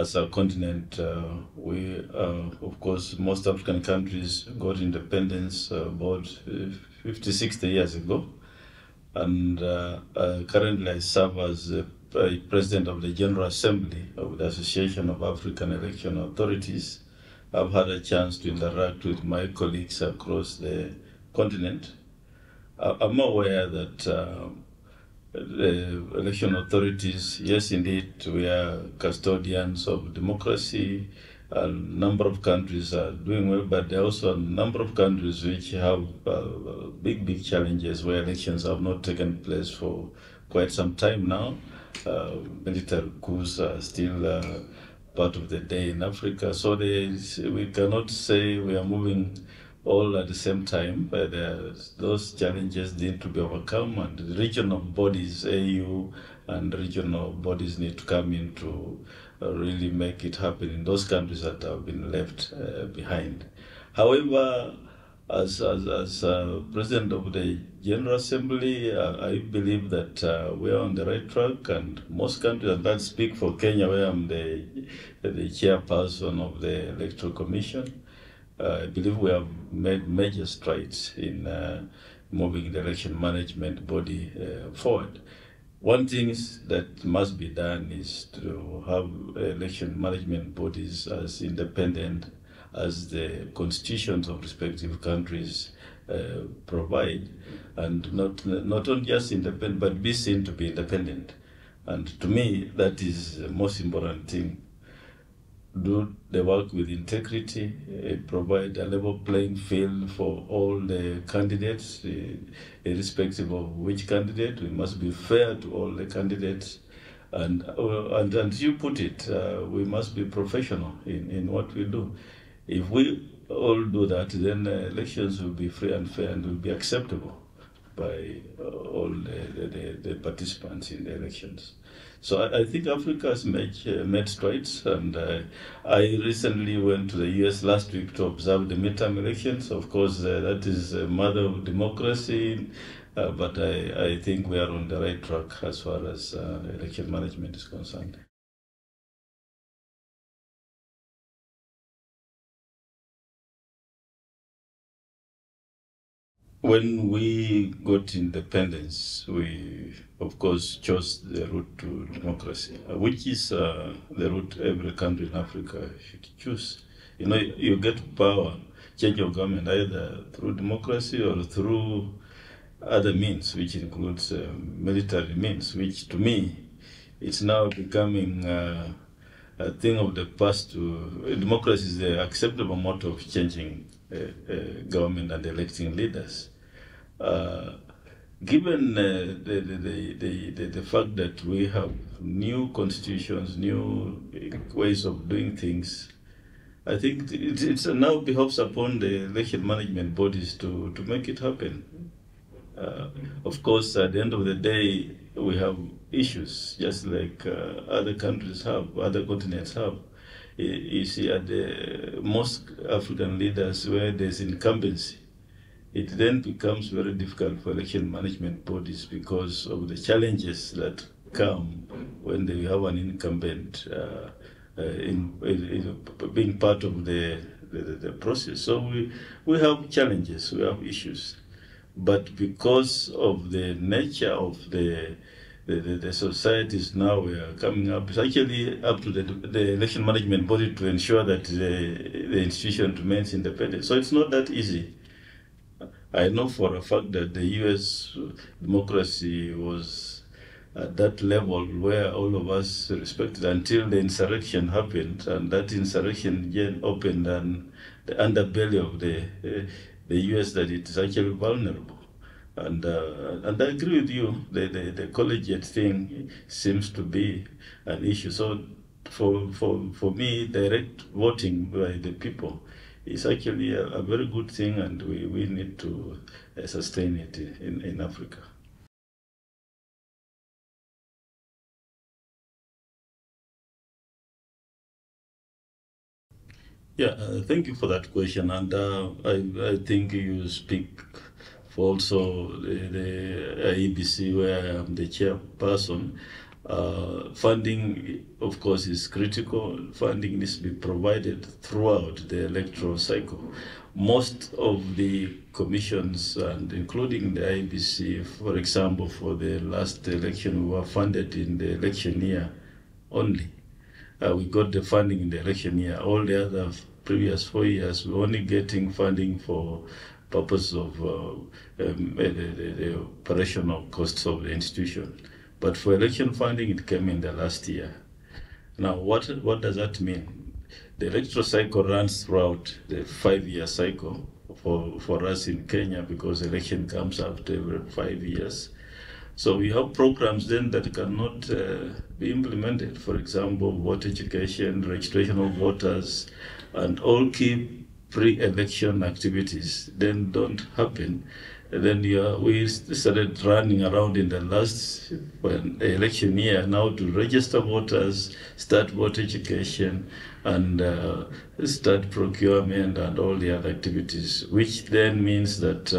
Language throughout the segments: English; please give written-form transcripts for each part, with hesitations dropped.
as a continent, of course, most African countries got independence about 50, 60 years ago. And currently I serve as President of the General Assembly of the Association of African Election Authorities. I've had a chance to interact with my colleagues across the continent. I'm aware that the election authorities, yes, indeed, we are custodians of democracy. A number of countries are doing well, but there are also a number of countries which have big challenges where elections have not taken place for quite some time now. Military coups are still part of the day in Africa, so we cannot say we are moving all at the same time, but those challenges need to be overcome, and the regional bodies, AU and regional bodies, need to come in to really make it happen in those countries that have been left behind. However, as President of the General Assembly, I believe that we are on the right track, and most countries, and that speak for Kenya, where I'm the chairperson of the Electoral Commission. I believe we have made major strides in moving the election management body forward. One thing that must be done is to have election management bodies as independent as the constitutions of respective countries provide, and not only just independent, but be seen to be independent. And to me, that is the most important thing. Do the work with integrity, provide a level playing field for all the candidates, irrespective of which candidate. We must be fair to all the candidates. And as you put it, we must be professional in what we do. If we all do that, then elections will be free and fair and will be acceptable by all the participants in the elections. So I think Africa has made strides, and I recently went to the US last week to observe the midterm elections. Of course, that is a mother of democracy, but I think we are on the right track as far as election management is concerned. When we got independence, we, of course, chose the route to democracy, which is the route every country in Africa should choose. You know, you get power, change of government, either through democracy or through other means, which includes military means, which to me, it's now becoming a thing of the past. Democracy is the acceptable mode of changing government and electing leaders. Given the fact that we have new constitutions, new ways of doing things, I think it now behoves upon the election management bodies to make it happen. Of course, at the end of the day, we have issues, just like other countries have, other continents have. You see, at most African leaders where there's incumbency, it then becomes very difficult for election management bodies because of the challenges that come when they have an incumbent in being part of the process. So we have challenges, we have issues. But because of the nature of the societies now we are coming up, it's actually up to the election management body to ensure that the institution remains independent. So it's not that easy. I know for a fact that the US democracy was at that level where all of us respected until the insurrection happened, and that insurrection again opened and the underbelly of the US, that it is actually vulnerable. And I agree with you, the collegiate thing seems to be an issue. So for me, direct voting by the people is actually a very good thing, and we need to sustain it in Africa. Yeah, thank you for that question, and I think you speak for also the IEBC, where I am the chairperson. Funding, of course, is critical. Funding needs to be provided throughout the electoral cycle. Most of the commissions, and including the IBC, for example, for the last election, we were funded in the election year only. We got the funding in the election year. All the other previous 4 years, we're only getting funding for purpose of the operational costs of the institution. But for election funding, it came in the last year. Now, what does that mean? The electoral cycle runs throughout the 5-year cycle for us in Kenya, because election comes after every 5 years. So we have programs then that cannot be implemented. For example, voter education, registration of voters, and all key pre-election activities then don't happen. And then we started running around in the last election year now to register voters, start voter education, and start procurement and all the other activities, which then means that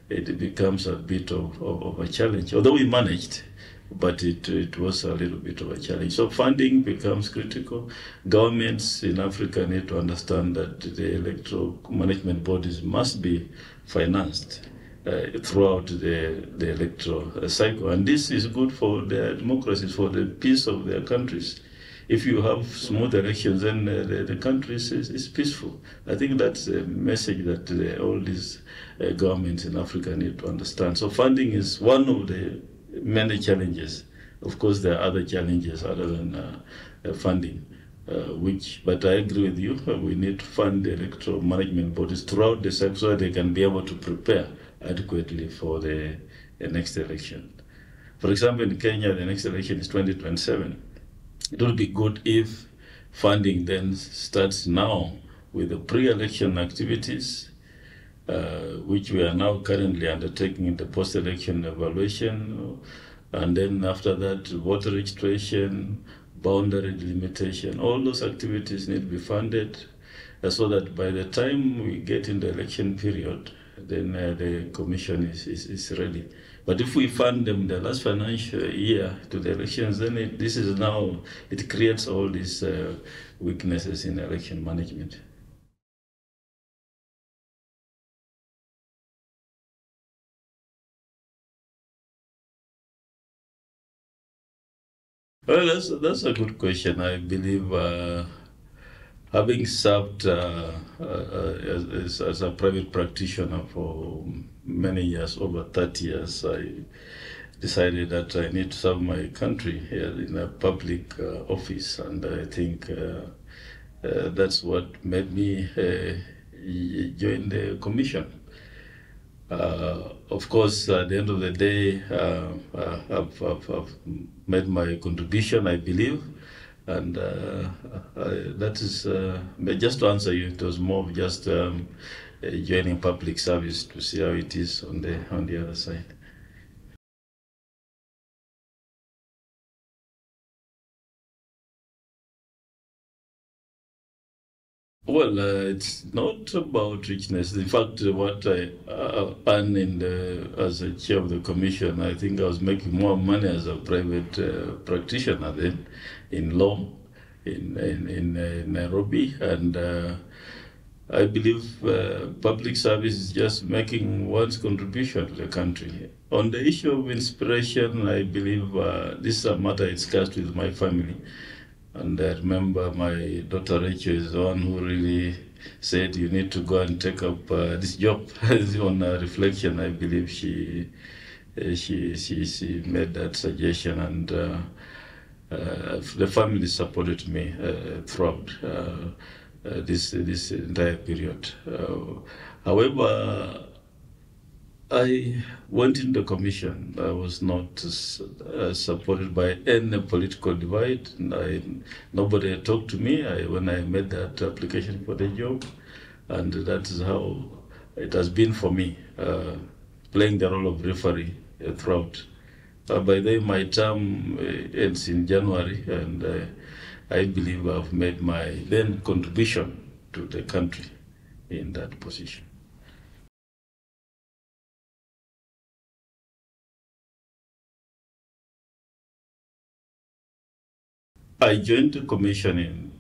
it becomes a bit of a challenge. Although we managed, but it was a little bit of a challenge. So funding becomes critical. Governments in Africa need to understand that the electoral management bodies must be financed throughout the electoral cycle. And this is good for their democracies, for the peace of their countries. If you have smooth elections, then the country is peaceful. I think that's a message that all these governments in Africa need to understand. So funding is one of the many challenges. Of course, there are other challenges other than funding. But I agree with you, we need to fund the electoral management bodies throughout the cycle so that they can be able to prepare adequately for the next election. For example, in Kenya, the next election is 2027. It would be good if funding then starts now with the pre-election activities, which we are now currently undertaking in the post-election evaluation, and then after that, voter registration, boundary delimitation. All those activities need to be funded so that by the time we get in the election period, then the commission is ready. But if we fund them the last financial year to the elections, then it creates all these weaknesses in election management. Well, that's a good question. I believe having served as a private practitioner for many years, over 30 years, I decided that I need to serve my country in a public office, and I think that's what made me join the commission. Of course, at the end of the day, I've made my contribution, I believe, and that is just to answer you. It was more of just joining public service to see how it is on the other side. Well, it's not about richness. In fact, what I earn as a chair of the commission, I think I was making more money as a private practitioner then in law in Nairobi. And I believe public service is just making one's contribution to the country. On the issue of inspiration, I believe this is a matter I discussed with my family. And I remember my daughter Rachel is the one who really said, you need to go and take up this job. On reflection, I believe she made that suggestion, and the family supported me throughout this entire period. However, I went in the commission. I was not supported by any political divide. Nobody talked to me when I made that application for the job, and that is how it has been for me, playing the role of referee throughout. By then, my term ends in January, and I believe I've made my then contribution to the country in that position. I joined the commission in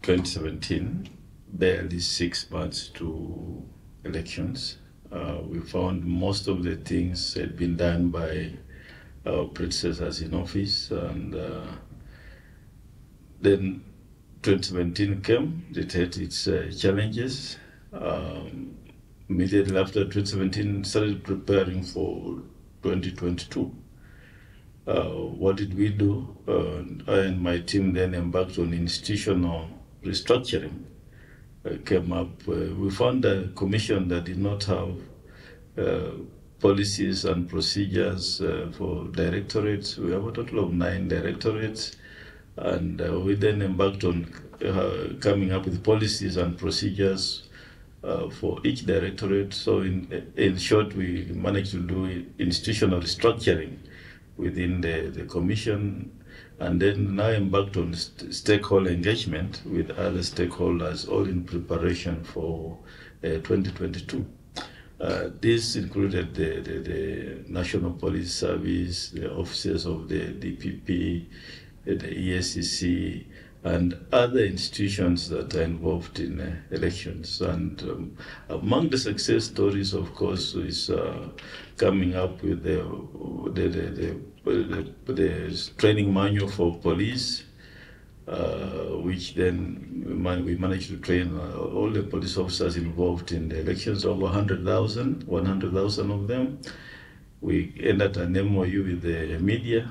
2017, barely 6 months to elections. We found most of the things had been done by our predecessors in office, and then 2017 came, it had its challenges. Immediately after 2017, started preparing for 2022. What did we do? I and my team then embarked on institutional restructuring. Came up, we found a commission that did not have uh, policies and procedures for directorates. We have a total of 9 directorates, and we then embarked on coming up with policies and procedures for each directorate. So in short, we managed to do institutional restructuring within the commission, and then now embarked on stakeholder engagement with other stakeholders, all in preparation for 2022. This included the National Police Service, the officers of the DPP, the ESCC, and other institutions that are involved in elections. And among the success stories, of course, is coming up with the training manual for police, which then we managed to train all the police officers involved in the elections, over 100,000 of them. We ended an MOU with the media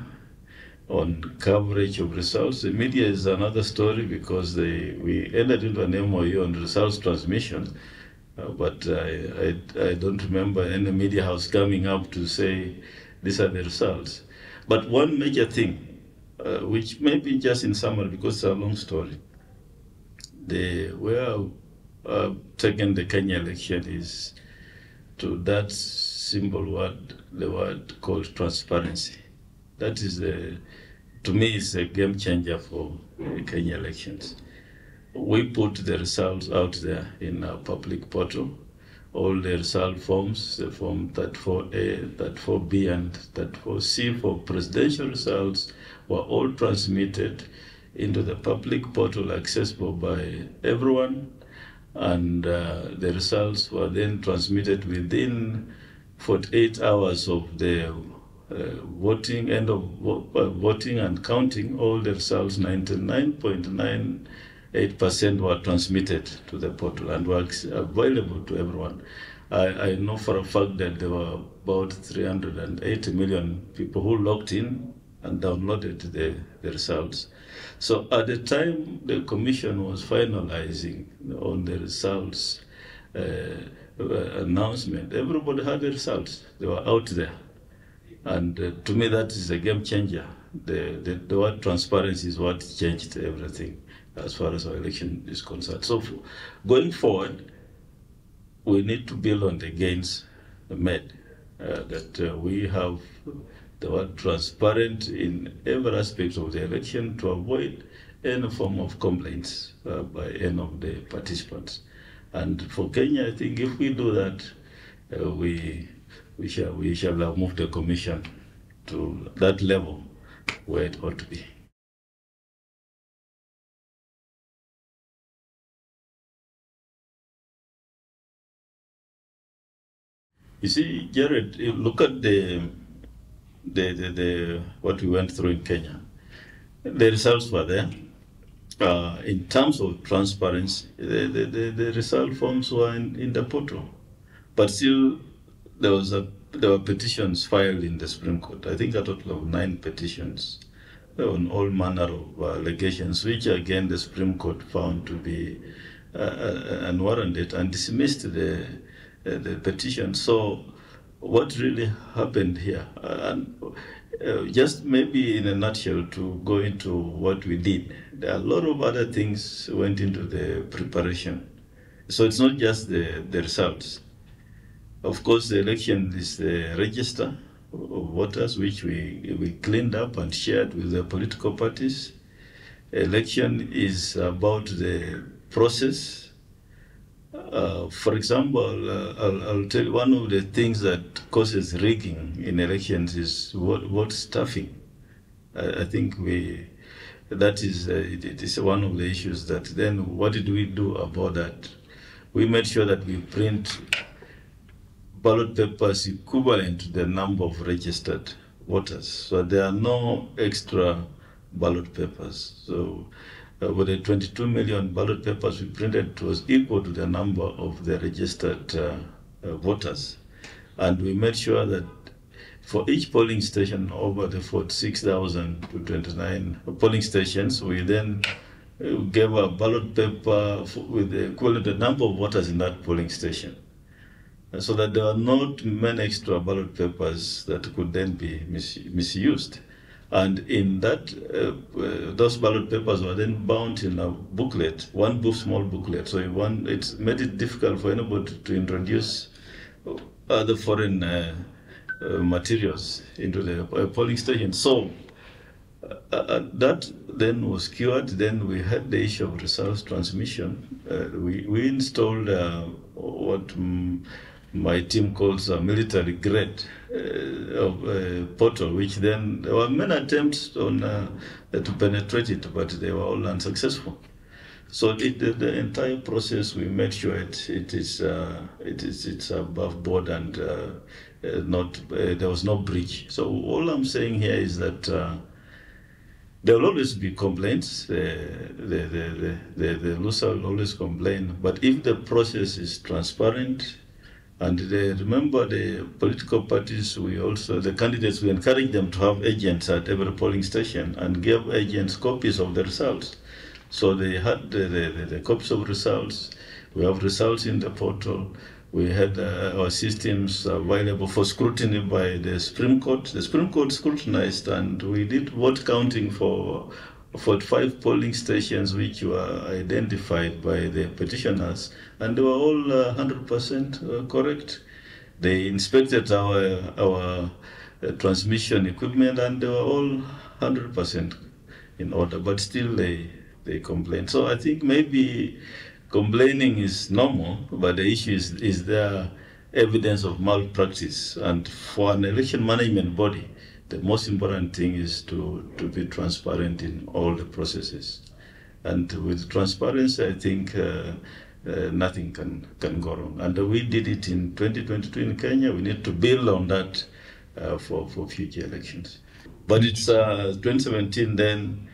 on coverage of results. The media is another story because we entered into an MOU on results transmission, but I don't remember any media house coming up to say these are the results. But one major thing, which may be just in summary because it's a long story, we are taking the Kenya election is to that simple word, the word called transparency. That is to me, is a game changer for Kenya elections. We put the results out there in our public portal. All the result forms, the form 34A, 34B, and 34C for presidential results were all transmitted into the public portal accessible by everyone. And the results were then transmitted within 48 hours of the end of voting and counting. All the results, 99.98% were transmitted to the portal and were available to everyone. I know for a fact that there were about 380 million people who logged in and downloaded the results. So at the time the commission was finalizing on the results announcement, everybody had the results. They were out there. And to me, that is a game changer. The word transparency is what changed everything as far as our election is concerned. So going forward, we need to build on the gains made, that we have the word transparent in every aspect of the election to avoid any form of complaints by any of the participants. And for Kenya, I think if we do that, we shall move the commission to that level where it ought to be. You see, Jared, look at what we went through in Kenya. The results were there. In terms of transparency, the result forms were in the portal, but still there were petitions filed in the Supreme Court. I think a total of 9 petitions on all manner of allegations, which again the Supreme Court found to be unwarranted and dismissed the petition. So what really happened here? Just maybe in a nutshell to go into what we did, there are a lot of other things went into the preparation. So it's not just the results. Of course, the election is the register of voters, which we cleaned up and shared with the political parties. Election is about the process. For example, I'll tell you one of the things that causes rigging in elections is vote stuffing. I think that is, it is one of the issues that then what did we do about that? We made sure that we print ballot papers equivalent to the number of registered voters. So there are no extra ballot papers. So with the 22 million ballot papers we printed, it was equal to the number of the registered voters. And we made sure that for each polling station over the 46,000 to 29 polling stations, we then gave a ballot paper with the equivalent number of voters in that polling station, so that there are not many extra ballot papers that could then be misused. And in that, those ballot papers were then bound in a booklet, small booklet. So it made it difficult for anybody to introduce other foreign materials into the polling station. So that then was cured. Then we had the issue of results transmission. We installed what my team calls a military grade portal, which then there were many attempts on to penetrate it, but they were all unsuccessful. So the entire process, we made sure it's above board and there was no breach. So all I'm saying here is that there will always be complaints. The loser will always complain. But if the process is transparent, and remember the political parties, the candidates, we encourage them to have agents at every polling station and give agents copies of the results. So they had the copies of results. We have results in the portal. We had our systems available for scrutiny by the Supreme Court. The Supreme Court scrutinized, and we did vote counting for 5 polling stations which were identified by the petitioners, and they were all 100% correct. They inspected our transmission equipment, and they were all 100% in order, but still they complained. So I think maybe complaining is normal, but the issue is there evidence of malpractice? And for an election management body, the most important thing is to be transparent in all the processes. And with transparency, I think nothing can go wrong. And we did it in 2022 in Kenya. We need to build on that for future elections. But it's 2017 then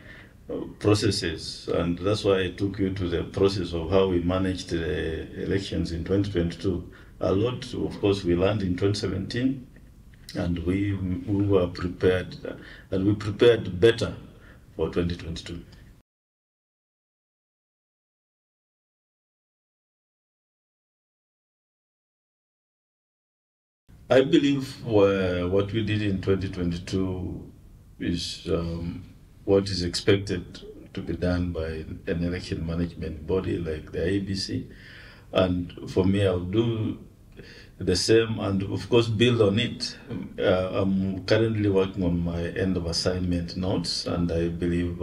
processes, and that's why I took you to the process of how we managed the elections in 2022. A lot, of course, we learned in 2017, and we were prepared, and we prepared better for 2022. I believe what we did in 2022 is what is expected to be done by an election management body like the IEBC. And for me, I'll do the same and, of course, build on it. I'm currently working on my end of assignment notes, and I believe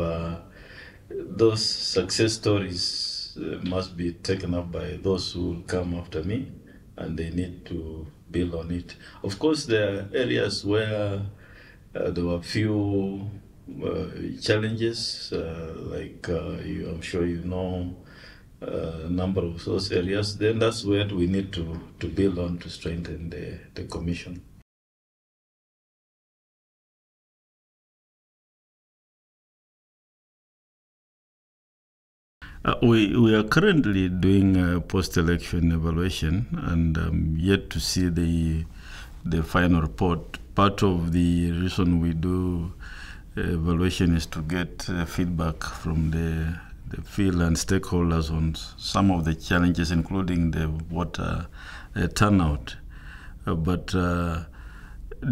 those success stories must be taken up by those who will come after me, and they need to build on it. Of course, there are areas where there were few challenges, I'm sure you know a number of those areas. Then that's where we need to build on to strengthen the commission. We are currently doing a post-election evaluation, and yet to see the final report. Part of the reason we do evaluation is to get feedback from the field and stakeholders on some of the challenges, including the voter turnout. But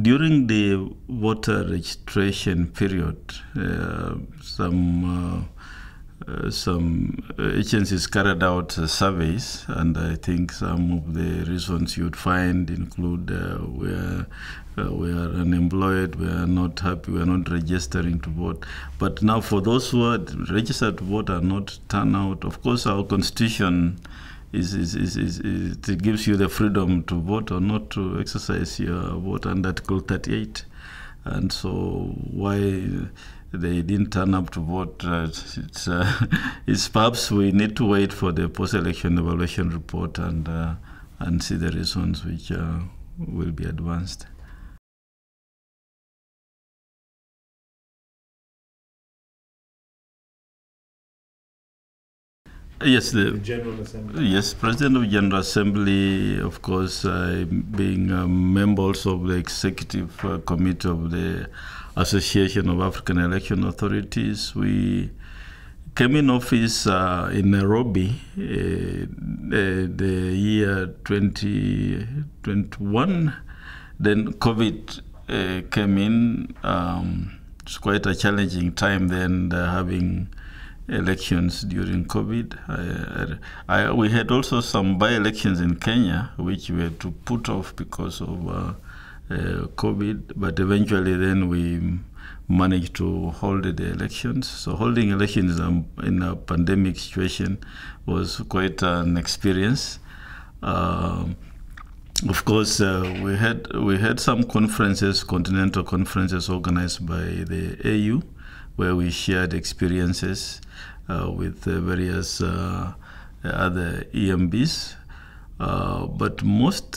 during the voter registration period, some agencies carried out surveys, and I think some of the reasons you'd find include we are unemployed, we are not happy, we are not registering to vote. But now for those who are registered to vote are not turnout, of course our constitution it gives you the freedom to vote or not to exercise your vote under Article 38. And so why they didn't turn up to vote. It's perhaps we need to wait for the post-election evaluation report and see the reasons which will be advanced. Yes, the General Assembly. Yes, President of General Assembly, of course, being members of the Executive Committee of the Association of African Election Authorities. We came in office in Nairobi the year 2021. Then COVID came in. It's quite a challenging time then, having elections during COVID. We had also some by-elections in Kenya, which we had to put off because of COVID, but eventually then we managed to hold the elections. So holding elections in a pandemic situation was quite an experience. Of course, we had some conferences, continental conferences organized by the AU, where we shared experiences with various other EMBs. But most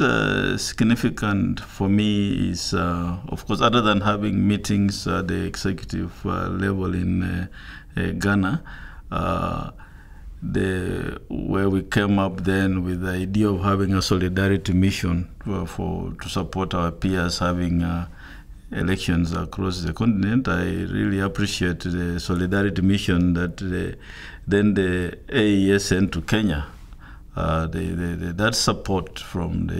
significant for me is, of course, other than having meetings at the executive level in Ghana, where we came up then with the idea of having a solidarity mission to support our peers having elections across the continent. I really appreciate the solidarity mission that then the AES sent to Kenya. That support from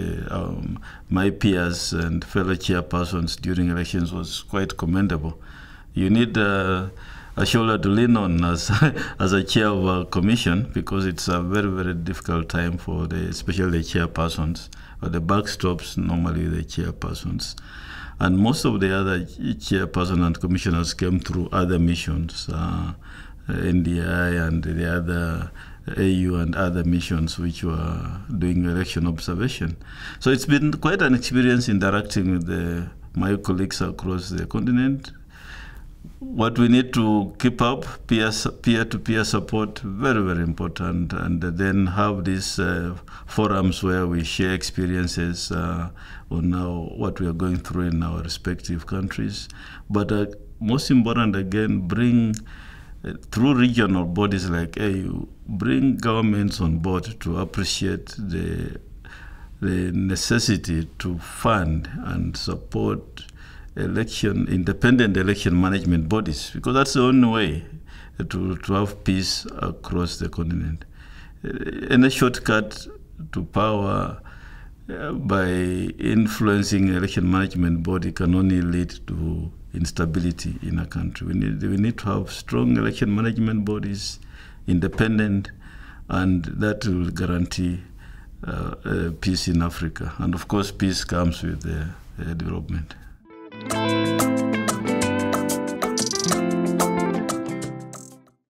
my peers and fellow chairpersons during elections was quite commendable. You need a shoulder to lean on as a chair of a commission, because it's a very, very difficult time for especially the chairpersons, or the backstops, normally the chairpersons. And most of the other chairpersons and commissioners came through other missions, NDI and the other AU and other missions which were doing election observation. So it's been quite an experience interacting with my colleagues across the continent. What we need to keep up, peer-to-peer support, very, very important, and then have these forums where we share experiences on what we are going through in our respective countries. But most important, again, bring, through regional bodies like AU, bring governments on board to appreciate the necessity to fund and support independent election management bodies, because that's the only way to have peace across the continent. Any shortcut to power by influencing election management body can only lead to instability in a country. We need to have strong election management bodies, independent, and that will guarantee peace in Africa. And of course, peace comes with development.